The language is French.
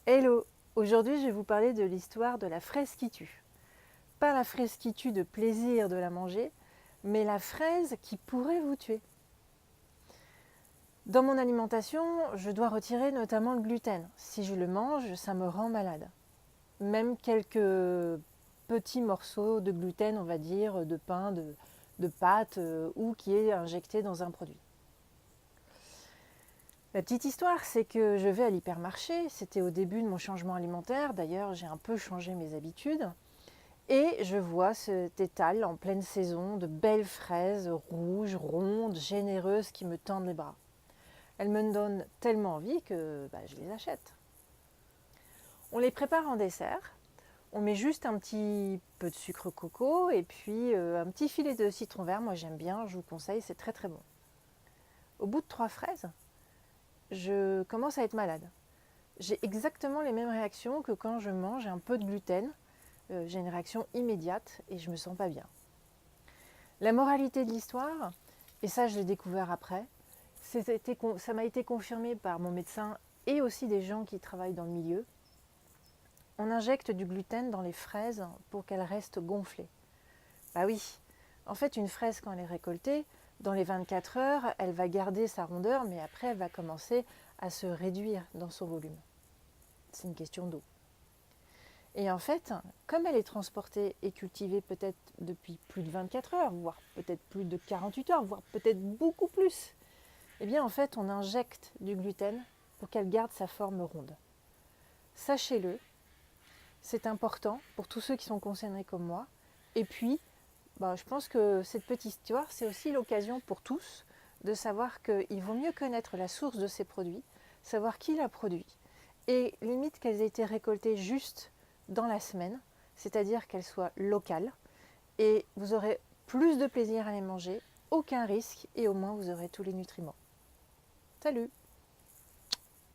Hello! Aujourd'hui, je vais vous parler de l'histoire de la fraise qui tue. Pas la fraise qui tue de plaisir de la manger, mais la fraise qui pourrait vous tuer. Dans mon alimentation, je dois retirer notamment le gluten. Si je le mange, ça me rend malade. Même quelques petits morceaux de gluten, on va dire, de pain, de pâte ou qui est injecté dans un produit. La petite histoire, c'est que je vais à l'hypermarché, c'était au début de mon changement alimentaire, d'ailleurs j'ai un peu changé mes habitudes, et je vois cet étal en pleine saison de belles fraises rouges, rondes, généreuses qui me tendent les bras. Elles me donnent tellement envie que je les achète. On les prépare en dessert, on met juste un petit peu de sucre coco et puis un petit filet de citron vert, moi j'aime bien, je vous conseille, c'est très très bon. Au bout de 3 fraises, je commence à être malade. J'ai exactement les mêmes réactions que quand je mange un peu de gluten. J'ai une réaction immédiate et je ne me sens pas bien. La moralité de l'histoire, et ça je l'ai découvert après, ça m'a été confirmé par mon médecin et aussi des gens qui travaillent dans le milieu. On injecte du gluten dans les fraises pour qu'elles restent gonflées. Bah oui, en fait une fraise quand elle est récoltée, dans les 24 heures, elle va garder sa rondeur, mais après elle va commencer à se réduire dans son volume. C'est une question d'eau. Et en fait, comme elle est transportée et cultivée peut-être depuis plus de 24 heures, voire peut-être plus de 48 heures, voire peut-être beaucoup plus, eh bien en fait on injecte du gluten pour qu'elle garde sa forme ronde. Sachez-le, c'est important pour tous ceux qui sont concernés comme moi. Et puis, je pense que cette petite histoire, c'est aussi l'occasion pour tous de savoir qu'il vaut mieux connaître la source de ces produits, savoir qui l'a produit, et limite qu'elles aient été récoltées juste dans la semaine, c'est-à-dire qu'elles soient locales, et vous aurez plus de plaisir à les manger, aucun risque, et au moins vous aurez tous les nutriments. Salut!